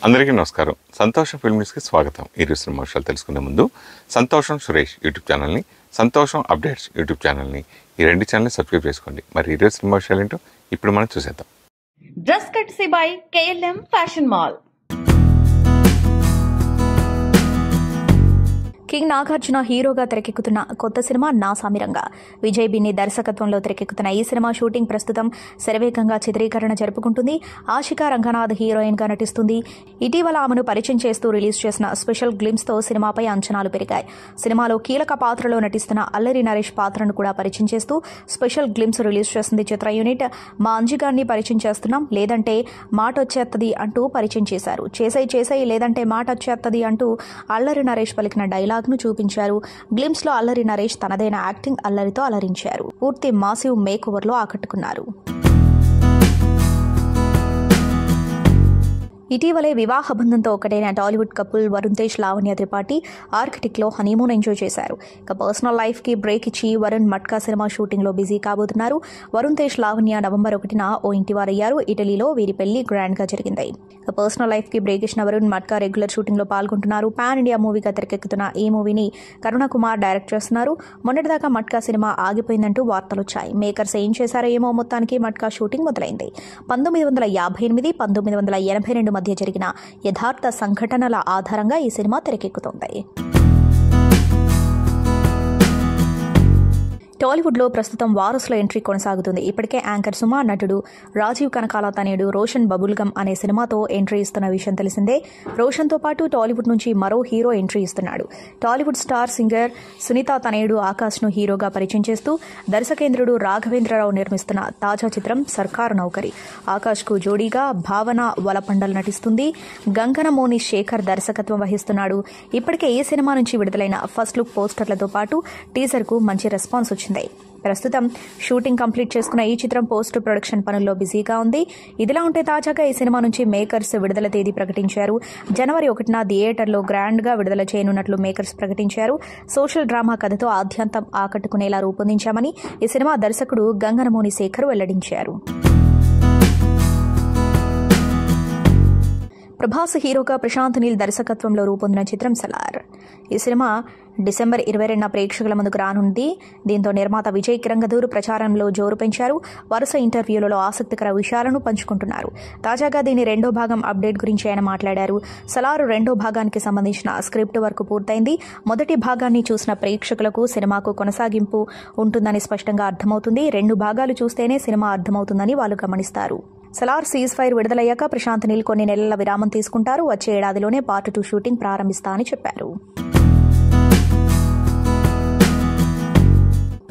అందరికీ నమస్కారం. సంతోషం ఫిల్మ్ న్యూస్కి స్వాగతం. ఈరోజు సినిమా విషయాలు తెలుసుకునే ముందు సంతోషం సురేష్ యూట్యూబ్ ఛానల్ని, సంతోషం అప్డేట్స్ యూట్యూబ్ ఛానల్ని, ఈ రెండు ఛానల్ని సబ్స్క్రైబ్ చేసుకోండి. మరి ఈరోజు సినిమా విషయాలు ఏంటో ఇప్పుడు మనం చూసేద్దాం. Dress కట్సీ by KLM fashion mall. King Nagarjuna హీరోగా తెరకెక్కుతున్న కొత్త సినిమా నా సామిరంగా. విజయ్ బిన్ని దర్శకత్వంలో తెరకెక్కుతున్న ఈ సినిమా షూటింగ్ ప్రస్తుతం శరవేగంగా చిత్రీకరణ జరుపుకుంటుంది. ఆశికా రంగనాథ్ హీరోయిన్ గా నటిస్తుంది. ఇటీవల ఆమెను పరిచయం చేస్తూ రిలీజ్ చేసిన స్పెషల్ గ్లిమ్స్ తో సినిమాపై అంచనాలు పెరిగాయి. సినిమాలో కీలక పాత్రలో నటిస్తున్న అల్లరి నరేష్ పాత్రను కూడా పరిచయం చేస్తూ స్పెషల్ గ్లిమ్స్ రిలీజ్ చేస్తుంది చిత్ర యూనిట్. మా అంజిగాన్ని పరిచయం చేస్తున్నాం, లేదంటే మాట వచ్చేత్తది అంటూ పరిచయం చేశారు. చేసై లేదంటే మాట వచ్చేత్తది అంటూ అల్లరి నరేష్ పలికిన డైలాగ్ ను చూపించారు. గ్లిమ్స్ లో అల్లరి నరేష్ తనదైన యాక్టింగ్ అల్లరితో అలరించారు. పూర్తి మాసివ్ మేక్ ఓవర్ లో ఆకట్టుకున్నారు. ఇటీవలే వివాహ బంధంతో ఒకటైన టాలీవుడ్ కపుల్ వరుణ్ తేజ్, లావణ్య త్రిపాఠి ఆర్కిటిక్ లో హనీమూన్ ఎంజాయ్ చేశారు. ఇక పర్సనల్ లైఫ్ కి బ్రేక్ ఇచ్చి వరుణ్ మట్కా సినిమా షూటింగ్ లో బిజీ కాబోతున్నారు. వరుణ్ తేజ్, లావణ్య నవంబర్ 1న ఓ ఇంటివారయ్యారు. ఇటలీలో వీరి పెళ్లి గ్రాండ్ గా జరిగింది. ఇక పర్సనల్ లైఫ్ కి బ్రేక్ ఇచ్చిన వరుణ్ మట్కా రెగ్యులర్ షూటింగ్ లో పాల్గొంటున్నారు. పాన్ ఇండియా మూవీగా తెరకెక్కుతున్న ఈ మూవీని కరుణ కుమార్ డైరెక్ట్ చేస్తున్నారు. మొన్నటిదాకా మట్కా సినిమా ఆగిపోయిందంటూ వార్తలొచ్చాయి. మేకర్స్ ఏం చేశారో ఏమో, మొత్తానికి మట్కా షూటింగ్ మొదలైంది. 1958, 1982 మధ్య జరిగిన యథార్థ సంఘటనల ఆధారంగా ఈ సినిమా తెరకెక్కుతోంది. టాలీవుడ్ లో ప్రస్తుతం వారసుల ఎంట్రీ కొనసాగుతుంది. ఇప్పటికే యాంకర్ సుమా, నటుడు రాజీవ్ కనకాల తనయుడు రోషన్ బబుల్గమ్ అనే సినిమాతో ఎంట్రీ ఇస్తున్న విషయం తెలిసిందే. రోషన్ తో పాటు టాలీవుడ్ నుంచి మరో హీరో ఎంట్రీ ఇస్తున్నాడు. టాలీవుడ్ స్టార్ సింగర్ సునీత తనయుడు ఆకాష్ ను హీరోగా పరిచయం చేస్తూ దర్శకేంద్రుడు రాఘవేంద్రరావు నిర్మిస్తున్న తాజా చిత్రం సర్కారు నౌకరి. ఆకాష్ కు జోడీగా భావన వలపండల్ నటిస్తుంది. గంగనమోని శేఖర్ దర్శకత్వం వహిస్తున్నాడు. ఇప్పటికే ఈ సినిమా నుంచి విడుదలైన ఫస్ట్ లుక్ పోస్టర్లతో పాటు టీజర్ కు మంచి రెస్పాన్స్ వచ్చింది. ప్రస్తుతం షూటింగ్ కంప్లీట్ చేసుకున్న ఈ చిత్రం పోస్ట్ ప్రొడక్షన్ పనుల్లో బిజీగా ఉంది. ఇదిలా ఉంటే తాజాగా ఈ సినిమా నుంచి మేకర్స్ విడుదల తేదీ ప్రకటించారు. జనవరి 1న థియేటర్లో గ్రాండ్ గా విడుదల చేయనున్నట్లు మేకర్స్ ప్రకటించారు. సోషల్ డ్రామా కథతో ఆద్యంతం ఆకట్టుకునేలా రూపొందించామని ఈ సినిమా దర్శకుడు గంగనమోని శేఖర్ వెల్లడించారు. ప్రభాస్ హీరోగా ప్రశాంత్ నీల్ దర్శకత్వంలో రూపొందిన చిత్రం సలార్. ఈ సినిమా డిసెంబర్ 22న ప్రేక్షకుల ముందుకు రానుంది. దీంతో నిర్మాత విజయ్ కిరంగదూర్ ప్రచారంలో జోరు పెంచారు. వరుస ఇంటర్వ్యూలలో ఆసక్తికర విషయాలను పంచుకుంటున్నారు. తాజాగా దీని రెండో భాగం అప్డేట్ గురించి ఆయన మాట్లాడారు. సలార్ రెండో భాగానికి సంబంధించిన స్క్రిప్ట్ వర్క్ పూర్తయింది. మొదటి భాగాన్ని చూసిన ప్రేక్షకులకు సినిమాకు కొనసాగింపు ఉంటుందని స్పష్టంగా అర్థమవుతుంది. 2 భాగాలు చూస్తేనే సినిమా అర్థమవుతుందని వాళ్ళు గమనిస్తారు. సలార్ సీజ్ ఫైర్ విడుదలయ్యాక ప్రశాంత్ నీల్ కొన్ని నెలల విరామం తీసుకుంటారు. వచ్చే ఏడాదిలోనే పార్ట్ 2 షూటింగ్ ప్రారంభిస్తా అని చెప్పారు.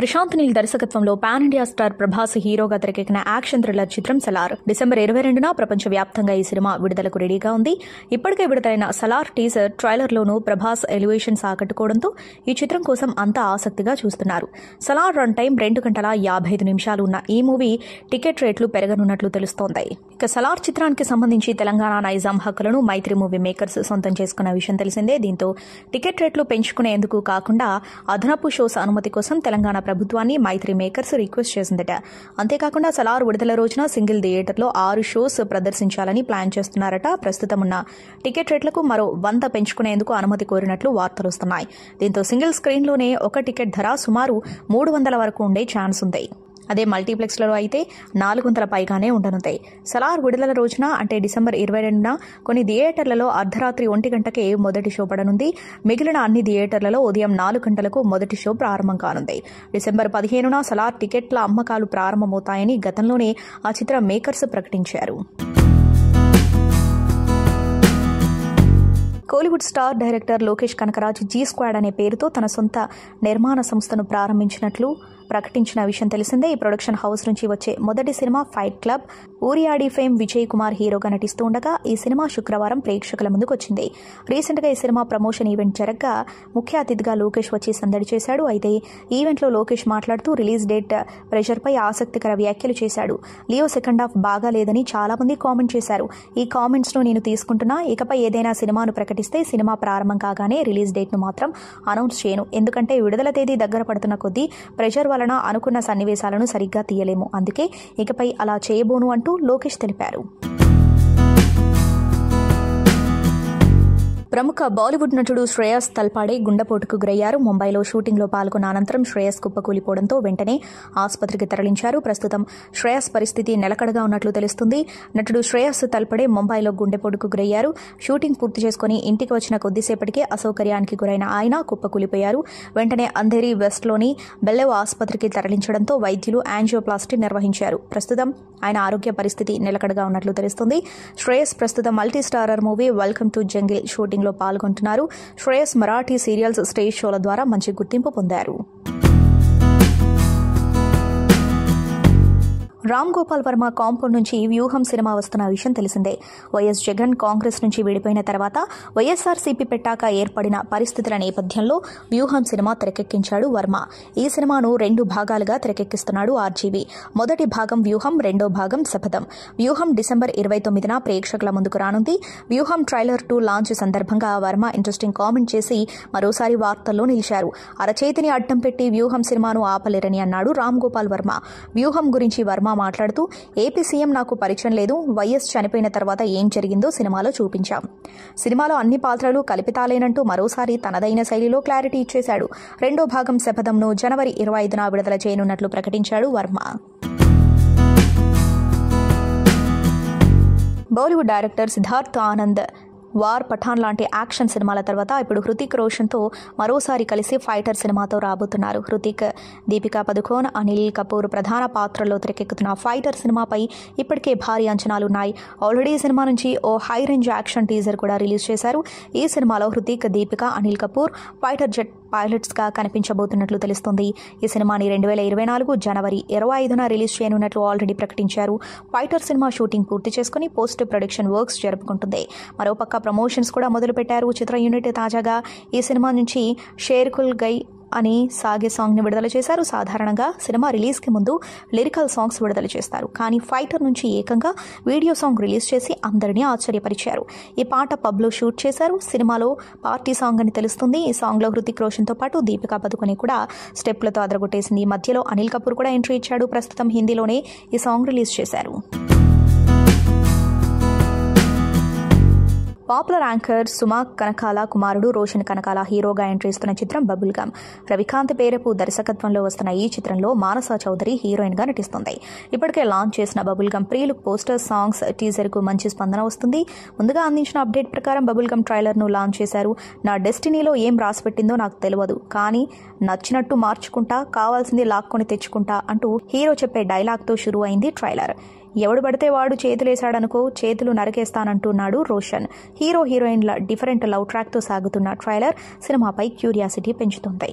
ప్రశాంత్ నీల్ దర్శకత్వంలో పాన్ ఇండియా స్టార్ ప్రభాస్ హీరోగా తెరకెక్కిన యాక్షన్ థ్రిల్లర్ చిత్రం సలార్. డిసెంబర్ 22న ప్రపంచవ్యాప్తంగా ఈ సినిమా విడుదలకు రెడీగా ఉంది. ఇప్పటికే విడుదలైన సలార్ టీజర్, ట్రైలర్లోనూ ప్రభాస్ ఎలివేషన్స్ ఆకట్టుకోవడంతో ఈ చిత్రం కోసం అంతా ఆసక్తిగా చూస్తున్నారు. సలార్ రన్ టైం 2 గంటల 55 నిమిషాలు ఉన్న ఈ మూవీ టికెట్ రేట్లు పెరగనున్నట్లు తెలుస్తోంది. ఇక సలార్ చిత్రానికి సంబంధించి తెలంగాణ నైజాం హక్కులను మైత్రి మూవీ మేకర్స్ సొంతం చేసుకున్న విషయం తెలిసిందే. దీంతో టికెట్ రేట్లు పెంచుకునేందుకు కాకుండా అదనపు షోస్ అనుమతి కోసం తెలంగాణ ప్రభుత్వాన్ని మైత్రి మేకర్స్ రిక్వెస్ట్ చేసిందట. అంతేకాకుండా సలార్ విడుదల రోజున సింగిల్ థియేటర్లో 6 షోస్ ప్రదర్శించాలని ప్లాన్ చేస్తున్నారట. ప్రస్తుతం ఉన్న టికెట్ రేట్లకు మరో 100 పెంచుకునేందుకు అనుమతి కోరినట్లు వార్తలొస్తున్నాయి. దీంతో సింగిల్ స్క్రీన్లోనే ఒక టికెట్ ధర సుమారు 300 వరకు ఉండే ఛాన్స్ ఉంది. అదే మల్టీప్లెక్స్లలో అయితే 400 పైగానే ఉండనుంది. సలార్ విడుదల రోజున అంటే డిసెంబర్ 22న కొన్ని థియేటర్లలో అర్ధరాత్రి 1 గంటకే మొదటి షో పడనుంది. మిగిలిన అన్ని థియేటర్లలో ఉదయం 4 గంటలకు మొదటి షో ప్రారంభం కానుంది. డిసెంబర్ 15న సలార్ టికెట్ల అమ్మకాలు ప్రారంభమవుతాయని గతంలోనే ఆ చిత్ర మేకర్స్ ప్రకటించారు. Kollywood star director Lokesh Kanagaraj G squad అనే పేరుతో తన సొంత నిర్మాణ సంస్థను ప్రారంభించినట్లు ప్రకటించిన విషయం తెలిసిందే. ఈ ప్రొడక్షన్ హౌస్ నుంచి వచ్చే మొదటి cinema Fight Club. Uriyadi fame Vijay Kumar హీరోగా నటిస్తూ ఉండగా ఈ సినిమా శుక్రవారం ప్రేక్షకుల ముందుకు వచ్చింది. రీసెంట్ గా ఈ సినిమా ప్రమోషన్ ఈవెంట్ జరగ్గా ముఖ్య అతిథిగా లోకేష్ వచ్చి సందడి చేశాడు. అయితే ఈవెంట్లో లోకేష్ మాట్లాడుతూ రిలీజ్ డేట్ ప్రెషర్ పై ఆసక్తికర వ్యాఖ్యలు చేశాడు. లియో సెకండ్ హాఫ్ బాగా లేదని చాలా మంది కామెంట్ చేశారు. ఈ కామెంట్స్ ను నేను తీసుకుంటున్నా. ఇకపై ఏదైనా సినిమాను ప్రకటిస్తే సినిమా ప్రారంభం కాగానే రిలీజ్ డేట్ ను మాత్రం అనౌన్స్ చేయను. ఎందుకంటే విడుదల తేదీ దగ్గర పడుతున్న కొద్దీ ప్రెషర్ వలన అనుకున్న సన్నివేశాలను సరిగ్గా తీయలేము. అందుకే ఇకపై అలా చేయబోను అంటూ లోకేష్ తెలిపారు. ప్రముఖ బాలీవుడ్ నటుడు శ్రేయస్ తల్పాడే గుండెపోటుకు గురయ్యారు. ముంబైలో షూటింగ్లో పాల్గొన్న అనంతరం శ్రేయస్ కుప్పకూలిపోవడంతో వెంటనే ఆసుపత్రికి తరలించారు. ప్రస్తుతం శ్రేయస్ పరిస్థితి నిలకడగా ఉన్నట్లు తెలుస్తుంది. నటుడు శ్రేయస్ తల్పడే ముంబైలో గుండెపోటుకు గురయ్యారు. షూటింగ్ పూర్తి చేసుకుని ఇంటికి వచ్చిన కొద్దిసేపటికే అసౌకర్యానికి గురైన ఆయన కుప్పకూలిపోయారు. వెంటనే అంధేరి వెస్ట్లోని బెల్లెవ్ ఆసుపత్రికి తరలించడంతో వైద్యులు యాంజియోప్లాస్టీ నిర్వహించారు. ప్రస్తుతం ఆయన ఆరోగ్య పరిస్థితి నిలకడగా ఉన్నట్లు తెలుస్తుంది. శ్రేయస్ ప్రస్తుతం multi starrer movie welcome to jungle shooting లో పాల్గొంటున్నారు. శ్రేయస్ మరాఠీ సీరియల్స్, స్టేజ్ షోల ద్వారా మంచి గుర్తింపు పొందారు. రామ్ గోపాల్ వర్మ కాంపౌండ్ నుంచి వ్యూహం సినిమా వస్తున్న విషయం తెలిసిందే. వైఎస్ జగన్ కాంగ్రెస్ నుంచి విడిపోయిన తర్వాత వైఎస్ఆర్సీపీ పెట్టాక ఏర్పడిన పరిస్థితుల నేపథ్యంలో వ్యూహం సినిమా తెరకెక్కించాడు వర్మ. ఈ సినిమాను 2 భాగాలుగా తెరకెక్కిస్తున్నాడు ఆర్జీవీ. మొదటి భాగం వ్యూహం, రెండో భాగం శపథం. వ్యూహం డిసెంబర్ 29న ప్రేక్షకుల ముందుకు రానుంది. వ్యూహం ట్రైలర్ 2 లాంచ్ సందర్భంగా వర్మ ఇంట్రెస్టింగ్ కామెంట్ చేసి మరోసారి వార్తల్లో నిలిచారు. అరచేతిని అడ్డం పెట్టి వ్యూహం సినిమాను ఆపలేరని అన్నాడు రామ్ గోపాల్ వర్మ. వ్యూహం గురించి వర్మ మాట్లాడుతూ, ఏపీ సీఎం నాకు పరిచయం లేదు. వైఎస్ చనిపోయిన తర్వాత ఏం జరిగిందో సినిమాలో చూపించాం. సినిమాలో అన్ని పాత్రలు కల్పితాలేనంటూ మరోసారి తనదైన శైలిలో క్లారిటీ ఇచ్చేశాడు. రెండో భాగం శపథంను జనవరి 25న విడుదల చేయనున్నట్లు ప్రకటించాడు వర్మ. బాలీవుడ్ డైరెక్టర్ సిద్ధార్థ్ ఆనంద్ వార్, పఠాన్ లాంటి యాక్షన్ సినిమాల తర్వాత ఇప్పుడు హృతిక్ రోషన్తో మరోసారి కలిసి ఫైటర్ సినిమాతో రాబోతున్నారు. హృతిక్, దీపికా పదుకోన్, అనిల్ కపూర్ ప్రధాన పాత్రల్లో తెరకెక్కుతున్న ఫైటర్ సినిమాపై ఇప్పటికే భారీ అంచనాలున్నాయి. ఆల్రెడీ ఈ సినిమా నుంచి ఓ హై రేంజ్ యాక్షన్ టీజర్ కూడా రిలీజ్ చేశారు. ఈ సినిమాలో హృతిక్, దీపిక, అనిల్ కపూర్ ఫైటర్ జెట్ పైలట్స్గా కనిపించబోతున్నట్లు తెలుస్తోంది. ఈ సినిమాని 2024 జనవరి 25న రిలీజ్ చేయనున్నట్లు ఆల్రెడీ ప్రకటించారు. ఫైటర్ సినిమా షూటింగ్ పూర్తి చేసుకుని పోస్ట్ ప్రొడక్షన్ వర్క్స్ జరుపుకుంటుంది. మరోపక్క ప్రమోషన్స్ కూడా మొదలుపెట్టారు చిత్ర యూనిట్. తాజాగా ఈ సినిమా నుంచి షేర్కుల్ గై అని సాగే సాంగ్ని విడుదల చేశారు. సాధారణంగా సినిమా రిలీజ్కి ముందు లిరికల్ సాంగ్స్ విడుదల చేస్తారు. కానీ ఫైటర్ నుంచి ఏకంగా వీడియో సాంగ్ రిలీజ్ చేసి అందరినీ ఆశ్చర్యపరిచారు. ఈ పాట పబ్లో షూట్ చేశారు. సినిమాలో పార్టీ సాంగ్ అని తెలుస్తుంది. ఈ సాంగ్లో హృతిక్ రోషన్తో పాటు దీపికా పదుకొనే కూడా స్టెప్లతో అదరగొట్టేసింది. మధ్యలో అనిల్ కపూర్ కూడా ఎంట్రీ ఇచ్చాడు. ప్రస్తుతం హిందీలోనే ఈ సాంగ్ రిలీజ్ చేశారు. పాపులర్ యాంకర్ సుమా కనకాల కుమారుడు రోషన్ కనకాల హీరోగా ఎంట్రీ ఇస్తున్న చిత్రం బబుల్ గమ్. రవికాంత్ పేరపు దర్శకత్వంలో వస్తున్న ఈ చిత్రంలో మానస చౌదరి హీరోయిన్ గా నటిస్తుంది. ఇప్పటికే లాంచ్ చేసిన bubble gum pre look, poster, songs, teaser కు మంచి స్పందన వస్తుంది. ముందుగా అందించిన అప్డేట్ ప్రకారం బబుల్ గమ్ ట్రైలర్ ను లాంచ్ చేశారు. నా డెస్టినీలో ఏం రాసిపెట్టిందో నాకు తెలియదు, కానీ నచ్చినట్టు మార్చుకుంటా, కావాల్సింది లాక్కొని తెచ్చుకుంటా అంటూ హీరో చెప్పే డైలాగ్ తో షురూ అయింది ట్రైలర్. ఎవడు పడితే వాడు చేతులేశాడనుకో, చేతులు నరకేస్తానంటున్నాడు రోషన్. హీరో హీరోయిన్ల డిఫరెంట్ లవ్ ట్రాక్ తో సాగుతున్న ట్రైలర్ సినిమాపై క్యూరియాసిటీ పెంచుతుంది.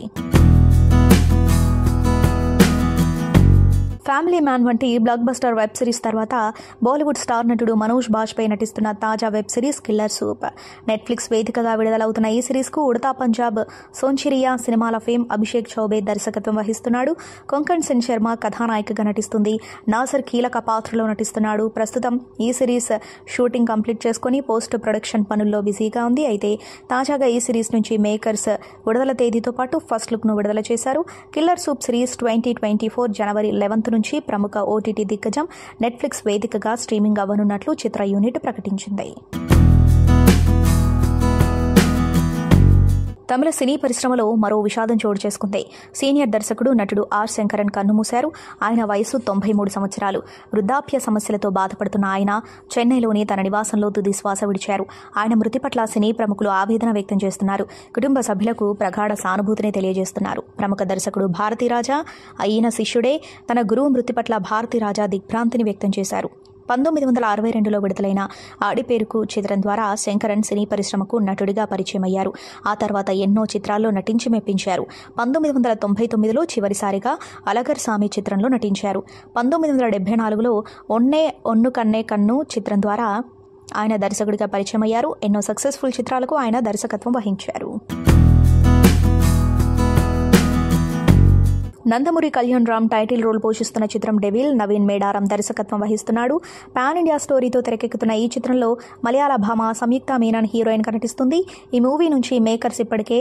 ఫ్యామిలీ మ్యాన్ వంటి బ్లాక్ బస్టర్ వెబ్ సిరీస్ తర్వాత బాలీవుడ్ స్టార్ నటుడు మనోజ్ బాజ్పేయి నటిస్తున్న తాజా web series killer soup. Netflix వేదికగా విడుదలవుతున్న ఈ సిరీస్ కు ఉడతా పంజాబ్, సోన్చిరియా సినిమాల ఫేమ్ అభిషేక్ చౌబే దర్శకత్వం వహిస్తున్నాడు. కొంకణ్ సెన్ శర్మ కథానాయికగా నటిస్తుంది. నాసర్ కీలక పాత్రలో నటిస్తున్నాడు. ప్రస్తుతం ఈ సిరీస్ షూటింగ్ కంప్లీట్ చేసుకుని పోస్ట్ ప్రొడక్షన్ పనుల్లో బిజీగా ఉంది. అయితే తాజాగా ఈ సిరీస్ నుంచి మేకర్స్ విడుదల తేదీతో పాటు ఫస్ట్ లుక్ ను విడుదల చేశారు. కిల్లర్ సూప్ సిరీస్ 2024 జనవరి 11 నుంచి ప్రముఖ ఓటీటీ దిగ్గజం నెట్ఫ్లిక్స్ వేదికగా స్ట్రీమింగ్ అవ్వనున్నట్లు చిత్ర యూనిట్ ప్రకటించింది. తమిళ సినీ పరిశ్రమలో మరో విషాదం చోటు చేసుకుంది. సీనియర్ దర్శకుడు, నటుడు ఆర్ శంకరన్ కన్నుమూశారు. ఆయన వయసు 93 సంవత్సరాలు. వృద్ధాప్య సమస్యలతో బాధపడుతున్న ఆయన చెన్నైలోని తన నివాసంలో తుది శ్వాస విడిచారు. ఆయన మృతి పట్ల సినీ ప్రముఖులు ఆవేదన వ్యక్తం చేస్తున్నారు. కుటుంబ సభ్యులకు ప్రగాఢ సానుభూతిని తెలియజేస్తున్నారు. ప్రముఖ దర్శకుడు భారతీరాజా అయిన శిష్యుడే తన గురువు మృతి పట్ల భారతీరాజా దిగ్భ్రాంతిని వ్యక్తం చేశారు. 1962లో విడుదలైన ఆడిపేరుకు చిత్రం ద్వారా శంకరన్ సినీ పరిశ్రమకు నటుడిగా పరిచయమయ్యారు. ఆ తర్వాత ఎన్నో చిత్రాల్లో నటించి మెప్పించారు. 1999లో చివరిసారిగా అలగర్ సామి చిత్రంలో నటించారు. 1974లో ఒన్నే ఒన్ను కన్నే కన్ను చిత్రం ద్వారా ఆయన దర్శకుడిగా పరిచయమయ్యారు. ఎన్నో సక్సెస్ఫుల్ చిత్రాలకు ఆయన దర్శకత్వం వహించారు. నందమూరి కళ్యాణ్ రామ్ టైటిల్ రోల్ పోషిస్తున్న చిత్రం డెవిల్. నవీన్ మేడారం దర్శకత్వం వహిస్తున్నాడు. పాన్ ఇండియా స్టోరీతో తెరకెక్కుతున్న ఈ చిత్రంలో మలయాళ భామ సంయుక్త మీనన్ హీరోయిన్ గా నటిస్తుంది. ఈ మూవీ నుంచి మేకర్స్ ఇప్పటికే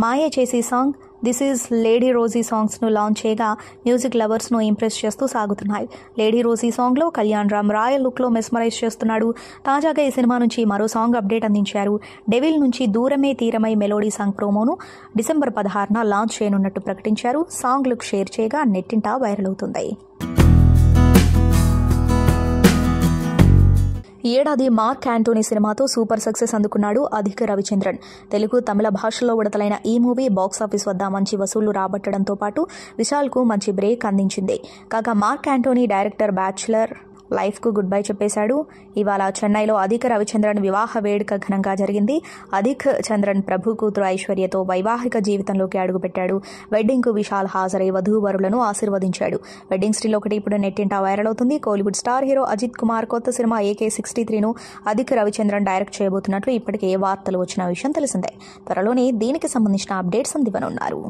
మాయే చేసి song, this is Lady Rosie సాంగ్స్ను లాంచ్ చేయగా మ్యూజిక్ లవర్స్ను ఇంప్రెస్ చేస్తూ సాగుతున్నాయి. లేడీ రోజీ సాంగ్లో కళ్యాణ్ రామ్ రాయల్ లుక్లో మెస్మరైజ్ చేస్తున్నాడు. తాజాగా ఈ సినిమా నుంచి మరో సాంగ్ అప్డేట్ అందించారు. డెవిల్ నుంచి దూరమే తీరమై మెలోడీ సాంగ్ ప్రోమోను డిసెంబర్ 16న లాంచ్ చేయనున్నట్టు ప్రకటించారు. సాంగ్ లుక్ షేర్ చేయగా నెట్టింట వైరల్ అవుతుంది. ఈ ఏడాది మార్క్ యాంటోనీ సినిమాతో సూపర్ సక్సెస్ అందుకున్నాడు అధిక్ రవిచంద్రన్. తెలుగు, తమిళ భాషల్లో విడుదలైన ఈ మూవీ బాక్సాఫీస్ వద్ద మంచి వసూళ్లు రాబట్టడంతో పాటు విశాల్కు మంచి బ్రేక్ అందించింది. కాగా మార్క్ యాంటోనీ డైరెక్టర్ బ్యాచులర్ లైఫ్కు గుడ్ బై చెప్పేశాడు. ఇవాళ చెన్నైలో అధిక్ రవిచంద్రన్ వివాహ వేడుక ఘనంగా జరిగింది. అధిక్ చంద్రన్ ప్రభు కూతురు ఐశ్వర్యతో వైవాహిక జీవితంలోకి అడుగుపెట్టాడు. వెడ్డింగ్కు విశాల్ హాజరై వధూవరులను ఆశీర్వదించాడు. వెడ్డింగ్ స్టిల్ ఒకటి ఇప్పుడు నెట్టింట వైరల్ అవుతుంది. కోలీవుడ్ స్టార్ హీరో అజిత్ కుమార్ కొత్త సినిమా AK63ను అధిక్ రవిచంద్రన్ డైరెక్ట్ చేయబోతున్నట్లు ఇప్పటికే వార్తలు వచ్చిన విషయం తెలిసిందే. త్వరలోనే దీనికి సంబంధించిన అప్డేట్స్ అందివ్వనున్నారు.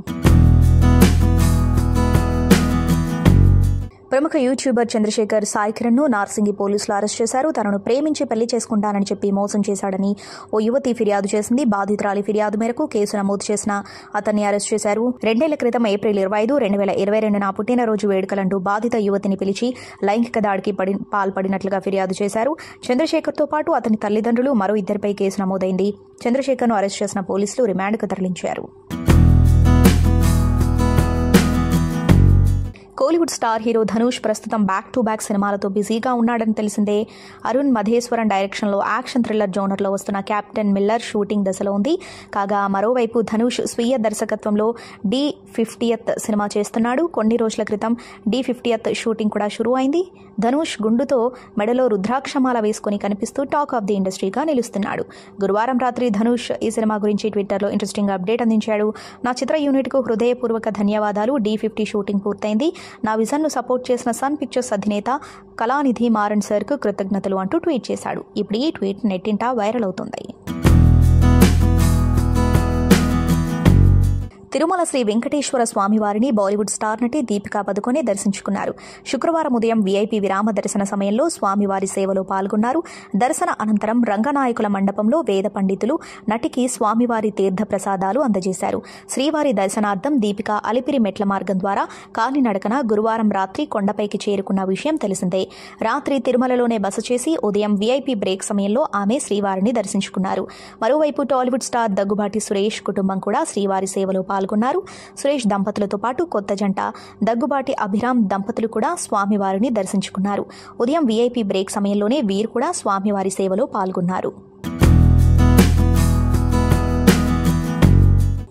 ప్రముఖ యూట్యూబర్ చంద్రశేఖర్ సాయి కిరణ్ను నార్సింగి పోలీసులు అరెస్ట్ చేశారు. తనను ప్రేమించి పెళ్లి చేసుకుంటానని చెప్పి మోసం చేశాడని ఓ యువతి ఫిర్యాదు చేసింది. బాధితురాలి ఫిర్యాదు మేరకు కేసు నమోదు చేసిన అతన్ని అరెస్ట్ చేశారు. 2 ఏళ్ల క్రితం ఏప్రిల్ 25, 2022న పుట్టినరోజు వేడుకలంటూ బాధిత యువతిని పిలిచి లైంగిక దాడికి పాల్పడినట్లుగా ఫిర్యాదు చేశారు. చంద్రశేఖర్తో పాటు అతని తల్లిదండ్రులు, మరో 2పై కేసు నమోదైంది. చంద్రశేఖర్ను అరెస్ట్ చేసిన పోలీసులు రిమాండ్కు తరలించారు. కోలీవుడ్ స్టార్ హీరో ధనుష్ ప్రస్తుతం బ్యాక్ టు బ్యాక్ సినిమాలతో బిజీగా ఉన్నాడని తెలిసిందే. అరుణ్ మధేశ్వరన్ డైరెక్షన్లో యాక్షన్ థ్రిల్లర్ జోనర్లో వస్తున్న కెప్టెన్ మిల్లర్ షూటింగ్ దశలో ఉంది. కాగా మరోవైపు ధనుష్ స్వీయ దర్శకత్వంలో D50th సినిమా చేస్తున్నాడు. కొన్ని రోజుల క్రితం D50th షూటింగ్ కూడా షురూ అయింది. ధనుష్ గుండుతో మెడలో రుద్రాక్షమాల వేసుకుని కనిపిస్తూ టాక్ ఆఫ్ ది ఇండస్ట్రీగా నిలుస్తున్నాడు. గురువారం రాత్రి ధనుష్ ఈ సినిమా గురించి ట్విట్టర్లో ఇంట్రెస్టింగ్ అప్డేట్ అందించాడు. నా చిత్ర యూనిట్కు హృదయపూర్వక ధన్యవాదాలు. D50 షూటింగ్ పూర్తయింది. నా విజన్ను సపోర్ట్ చేసిన సన్ పిక్చర్స్ అధినేత కళానిధి మారన్ సర్కు కృతజ్ఞతలు అంటూ ట్వీట్ చేశాడు. ఇప్పుడు ఈ ట్వీట్ నెట్టింట వైరల్ అవుతుంది. తిరుమల శ్రీ వెంకటేశ్వర స్వామివారిని బాలీవుడ్ స్టార్ నటి దీపికా పదుకొనే దర్శించుకున్నారు. శుక్రవారం ఉదయం VIP విరామ దర్శన సమయంలో స్వామివారి సేవలో పాల్గొన్నారు. దర్శన అనంతరం రంగనాయకుల మండపంలో వేద పండితులు నటికి స్వామివారి తీర్థ ప్రసాదాలు అందజేశారు. శ్రీవారి దర్శనార్థం దీపిక అలిపిరి మెట్ల మార్గం ద్వారా కాలినడకన గురువారం రాత్రి కొండపైకి చేరుకున్న విషయం తెలిసిందే. రాత్రి తిరుమలలోనే బస చేసి ఉదయం VIP బ్రేక్ సమయంలో ఆమె శ్రీవారిని దర్శించుకున్నారు. మరోవైపు టాలీవుడ్ స్టార్ దగ్గుబాటి సురేష్ కుటుంబం కూడా శ్రీవారి సేవలో పాల్గొన్నారు. సురేష్ దంపతులతో పాటు కొత్త జంట దగ్గుబాటి అభిరామ్ దంపతులు కూడా స్వామివారిని దర్శించుకున్నారు. ఉదయం VIP బ్రేక్ సమయంలోనే వీరు కూడా స్వామివారి సేవలో పాల్గొన్నారు.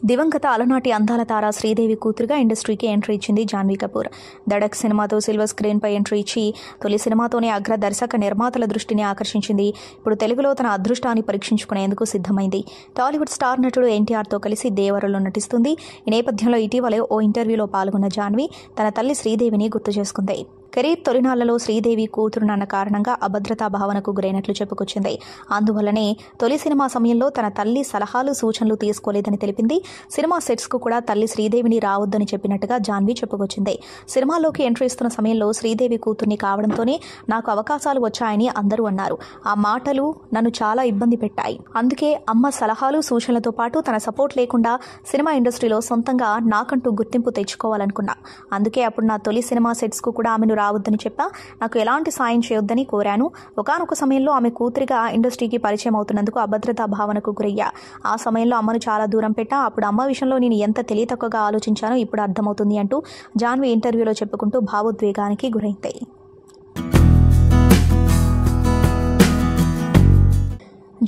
దివంగత అలనాటి అందాల తార శ్రీదేవి కూతురుగా ఇండస్ట్రీకి ఎంట్రీ ఇచ్చింది జాన్వీ కపూర్. దడక్ సినిమాతో సిల్వర్ స్క్రీన్పై ఎంట్రీ ఇచ్చి తొలి సినిమాతోనే అగ్ర దర్శక నిర్మాతల దృష్టిని ఆకర్షించింది. ఇప్పుడు తెలుగులో తన అదృష్టాన్ని పరీక్షించుకునేందుకు సిద్ధమైంది. టాలీవుడ్ స్టార్ నటుడు NTRతో కలిసి దేవరలో నటిస్తుంది. ఈ నేపథ్యంలో ఇటీవలే ఓ ఇంటర్వ్యూలో పాల్గొన్న జాన్వీ తన తల్లి శ్రీదేవిని గుర్తు చేసుకుంది. కెరీర్ తొలినాళ్లలో శ్రీదేవి కూతురునన్న కారణంగా అభద్రతా భావనకు గురైనట్లు చెప్పుకొచ్చింది. అందువల్లనే తొలి సినిమా సమయంలో తన తల్లి సలహాలు, సూచనలు తీసుకోలేదని తెలిపింది. సినిమా సెట్స్ కు కూడా తల్లి శ్రీదేవిని రావద్దని చెప్పినట్టుగా జాన్వీ చెప్పుకొచ్చింది. సినిమాలోకి ఎంట్రీ ఇస్తున్న సమయంలో శ్రీదేవి కూతుర్ని కావడంతోనే నాకు అవకాశాలు వచ్చాయని అందరూ అన్నారు. ఆ మాటలు నన్ను చాలా ఇబ్బంది పెట్టాయి. అందుకే అమ్మ సలహాలు, సూచనలతో పాటు తన సపోర్ట్ లేకుండా సినిమా ఇండస్ట్రీలో సొంతంగా నాకంటూ గుర్తింపు తెచ్చుకోవాలనుకున్నా. అందుకే అప్పుడు నా తొలి సినిమా సెట్స్ కు కూడా ఆమెను రావద్దని చెప్పా. నాకు ఎలాంటి సాయం చేయొద్దని కోరాను. ఒకానొక సమయంలో ఆమె కూతురిగా ఇండస్ట్రీకి పరిచయం అవుతున్నందుకు అభద్రతా భావనకు గురయ్యా. ఆ సమయంలో అమ్మను చాలా దూరం పెట్టా. అప్పుడు అమ్మ విషయంలో నేను ఎంత తెలియతక్కువగా ఆలోచించానో ఇప్పుడు అర్థమవుతుంది అంటూ జాన్వీ ఇంటర్వ్యూలో చెప్పుకుంటూ భావోద్వేగానికి గురైంది.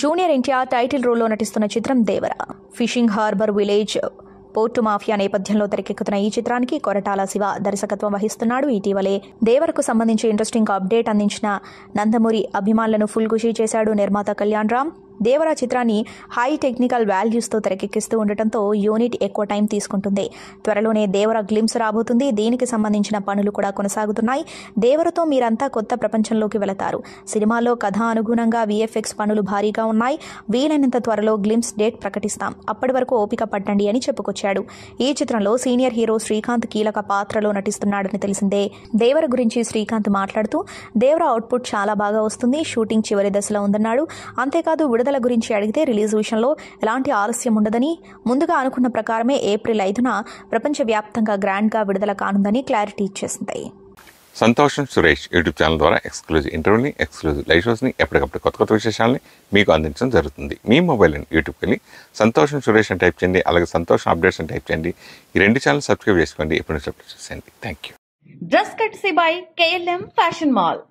జూనియర్ NTR టైటిల్ రోల్లో నటిస్తున్న చిత్రం Devara. Fishing harbour village port mafia నేపథ్యంలో తెరకెక్కుతున్న ఈ చిత్రానికి కొరటాల శివ దర్శకత్వం వహిస్తున్నాడు. ఇటీవలే దేవరకు సంబంధించి ఇంట్రెస్టింగ్ అప్డేట్ అందించిన నందమూరి అభిమానులను ఫుల్ ఖుషీ చేశాడు నిర్మాత కళ్యాణ్ రామ్. దేవర చిత్రాన్ని హై టెక్నికల్ వాల్యూస్తో తెరకెక్కిస్తూ ఉండటంతో యూనిట్ ఎక్కువ టైం తీసుకుంటుంది. త్వరలోనే దేవర గ్లిమ్స్ రాబోతుంది. దీనికి సంబంధించిన పనులు కూడా కొనసాగుతున్నాయి. దేవరతో మీరంతా కొత్త ప్రపంచంలోకి వెళతారు. సినిమాలో కథ అనుగుణంగా VFX పనులు భారీగా ఉన్నాయి. వీలైనంత త్వరలో గ్లిమ్స్ డేట్ ప్రకటిస్తాం. అప్పటి వరకు ఓపిక పట్టండి అని చెప్పుకొచ్చాడు. ఈ చిత్రంలో సీనియర్ హీరో శ్రీకాంత్ కీలక పాత్రలో నటిస్తున్నాడని తెలిసిందే. దేవర గురించి శ్రీకాంత్ మాట్లాడుతూ దేవర అవుట్పుట్ చాలా బాగా వస్తుంది. షూటింగ్ చివరి దశలో ఉందన్నాడు. అంతేకాదు విడుదల విడుదల గురించి అడిగితే రిలీజ్ విషయంలో ఎలాంటి ఆలస్యం ఉండదని, ముందుగా అనుకున్న ప్రకారమే ఏప్రిల్ 5న ప్రపంచవ్యాప్తంగా గ్రాండ్గా విడుదల కానుందని క్లారిటీ ఇచ్చేసింది. సంతోషం సురేష్ యూట్యూబ్ ఛానల్ ద్వారా ఎక్స్క్లూజివ్ ఇంటర్వ్యూని, ఎక్స్క్లూజివ్ లైవ్ షోస్ని, ఎప్పటికప్పుడు కొత్త విశేషాలని మీకు అందించడం జరుగుతుంది. మీ మొబైల్ అని యూట్యూబ్కి వెళ్ళి సంతోషం సురేష్ అని టైప్ చేయండి, అలాగే సంతోషం అప్డేట్స్ అని టైప్ చేయండి. ఈ 2 ఛానల్ సబ్స్క్రైబ్ చేసుకోండి. ఎప్పుడు చూసేయండి. Thank you. Dress కట్సీ by KLM fashion mall.